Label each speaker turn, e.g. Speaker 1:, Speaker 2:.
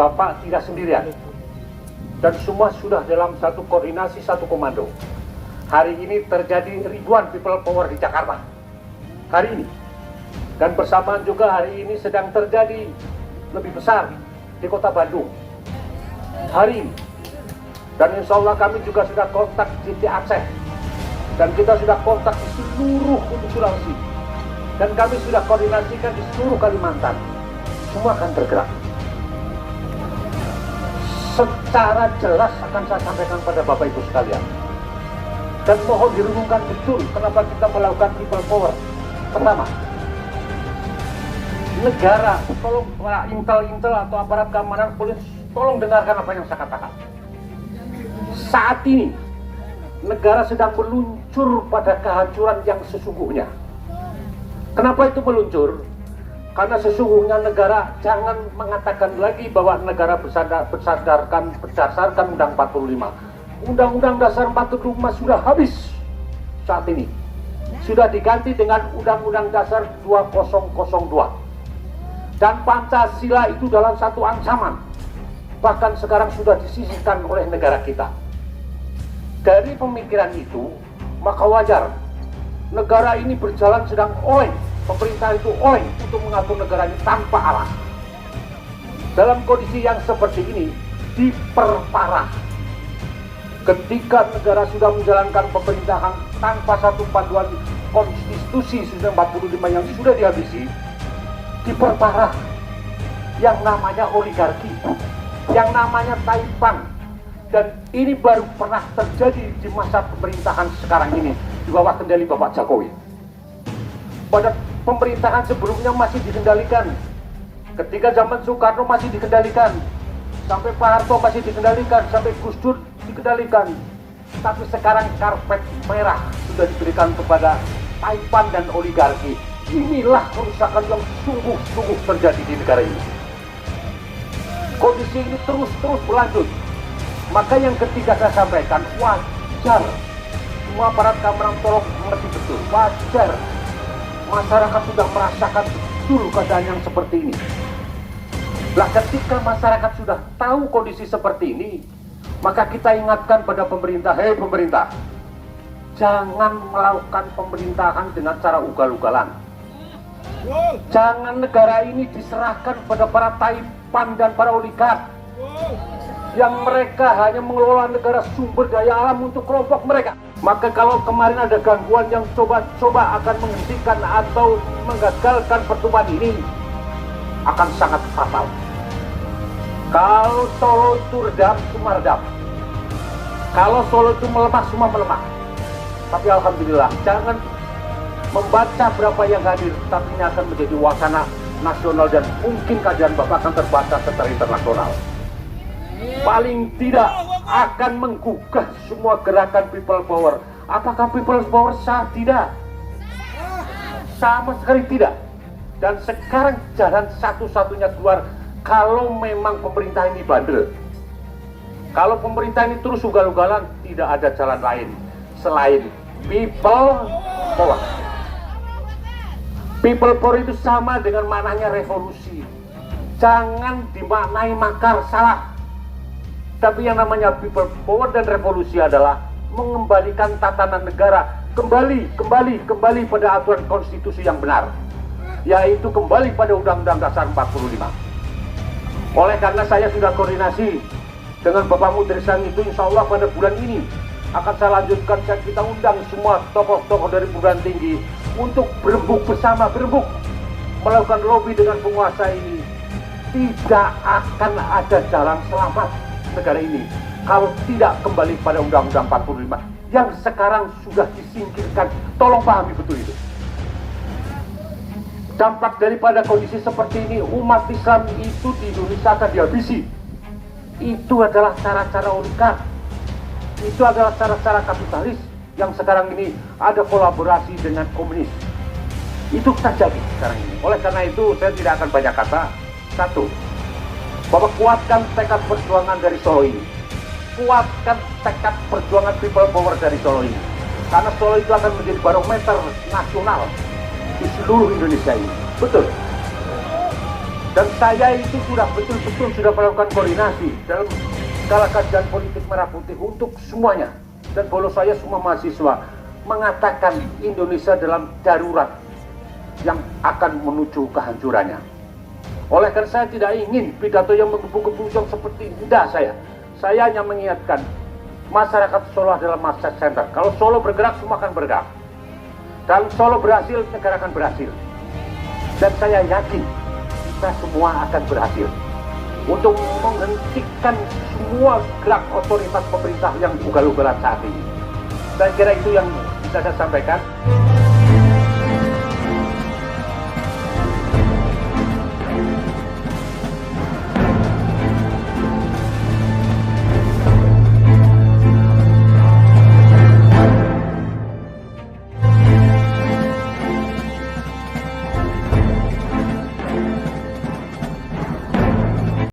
Speaker 1: Bapak tidak sendirian. Dan semua sudah dalam satu koordinasi, satu komando. Hari ini terjadi ribuan people power di Jakarta. Hari ini. Dan bersamaan juga hari ini sedang terjadi lebih besar di kota Bandung. Hari ini. Dan insya Allah kami juga sudah kontak di Aceh. Dan kita sudah kontak di seluruh Sulawesi. Dan kami sudah koordinasikan di seluruh Kalimantan. Semua akan bergerak. Secara jelas akan saya sampaikan pada Bapak Ibu sekalian. Dan mohon direnungkan betul kenapa kita melakukan people power. Pertama, negara, tolong para intel atau aparat keamanan polisi, tolong dengarkan apa yang saya katakan. Saat ini, negara sedang meluncur pada kehancuran yang sesungguhnya. Kenapa itu meluncur? Karena sesungguhnya negara jangan mengatakan lagi bahwa negara berdasarkan Undang 45. Undang-Undang Dasar 45 sudah habis saat ini. Sudah diganti dengan Undang-Undang Dasar 2002. Dan Pancasila itu dalam satu ancaman. Bahkan sekarang sudah disisihkan oleh negara kita. Dari pemikiran itu, maka wajar negara ini berjalan sedang oleng. Pemerintah itu oleng untuk mengatur negara ini tanpa arah. Dalam kondisi yang seperti ini diperparah ketika negara sudah menjalankan pemerintahan tanpa satu panduan konstitusi 45 yang sudah dihabisi, diperparah yang namanya oligarki, yang namanya taipan. Dan ini baru pernah terjadi di masa pemerintahan sekarang ini di bawah kendali Bapak Jokowi. Pada pemerintahan sebelumnya masih dikendalikan. Ketika zaman Soekarno masih dikendalikan, sampai Pak Harto masih dikendalikan, sampai Gus Dur dikendalikan. Tapi sekarang karpet merah sudah diberikan kepada taipan dan oligarki. Inilah kerusakan yang sungguh-sungguh terjadi di negara ini. Kondisi ini terus berlanjut. Maka yang ketiga saya sampaikan, wajar. Semua aparat keamanan tolong mengerti betul, wajar. Masyarakat sudah merasakan betul keadaan yang seperti ini. Lah ketika masyarakat sudah tahu kondisi seperti ini, maka kita ingatkan pada pemerintah, hei pemerintah, jangan melakukan pemerintahan dengan cara ugal-ugalan. Jangan negara ini diserahkan pada para taipan dan para oligark yang mereka hanya mengelola negara sumber daya alam untuk kelompok mereka. Maka kalau kemarin ada gangguan yang coba-coba akan menghentikan atau menggagalkan pertemuan ini, akan sangat fatal. Kalau Solo itu redam, semua redam. Kalau Solo itu melemah, semua melemah. Tapi alhamdulillah, jangan membaca berapa yang hadir, tapi ini akan menjadi wacana nasional dan mungkin kajian Bapak akan terbaca secara internasional. Paling tidak akan menggugah semua gerakan people power. Apakah people power sah? Tidak. Sama sekali tidak. Dan sekarang jalan satu-satunya keluar kalau memang pemerintah ini bandel. Kalau pemerintah ini terus ugal-ugalan, tidak ada jalan lain selain people power. People power itu sama dengan maknanya revolusi. Jangan dimaknai makar, salah. Tapi yang namanya people power dan revolusi adalah mengembalikan tatanan negara kembali pada aturan konstitusi yang benar, yaitu kembali pada Undang-Undang Dasar 45. Oleh karena saya sudah koordinasi dengan Bapak Menteri Sang itu, insya Allah pada bulan ini akan saya lanjutkan, kita undang semua tokoh-tokoh dari perguruan tinggi untuk berembuk bersama, melakukan lobby dengan penguasa ini. Tidak akan ada jalan selamat negara ini kalau tidak kembali pada Undang-Undang 45 yang sekarang sudah disingkirkan. Tolong pahami betul itu. Dampak daripada kondisi seperti ini, umat Islam itu di Indonesia akan dihabisi. Itu adalah cara-cara oligark, itu adalah cara-cara kapitalis yang sekarang ini ada kolaborasi dengan komunis. Itu terjadi sekarang ini. Oleh karena itu saya tidak akan banyak kata. Satu, bahwa kuatkan tekad perjuangan dari Solo ini. Kuatkan tekad perjuangan people power dari Solo ini. Karena Solo itu akan menjadi barometer nasional di seluruh Indonesia ini. Betul. Dan saya itu sudah betul-betul sudah melakukan koordinasi dalam skala kajian politik Merah Putih untuk semuanya. Dan bolos saya semua mahasiswa mengatakan Indonesia dalam darurat yang akan menuju kehancurannya. Oleh karena saya tidak ingin pidato yang menggebu-gebu seperti indah saya. Saya hanya mengingatkan masyarakat Solo adalah masyarakat center. Kalau Solo bergerak, semua akan bergerak. Dan Solo berhasil, negara akan berhasil. Dan saya yakin kita semua akan berhasil untuk menghentikan semua gerak otoritas pemerintah yang ugal-ugalan saat ini. Saya kira itu yang bisa saya sampaikan.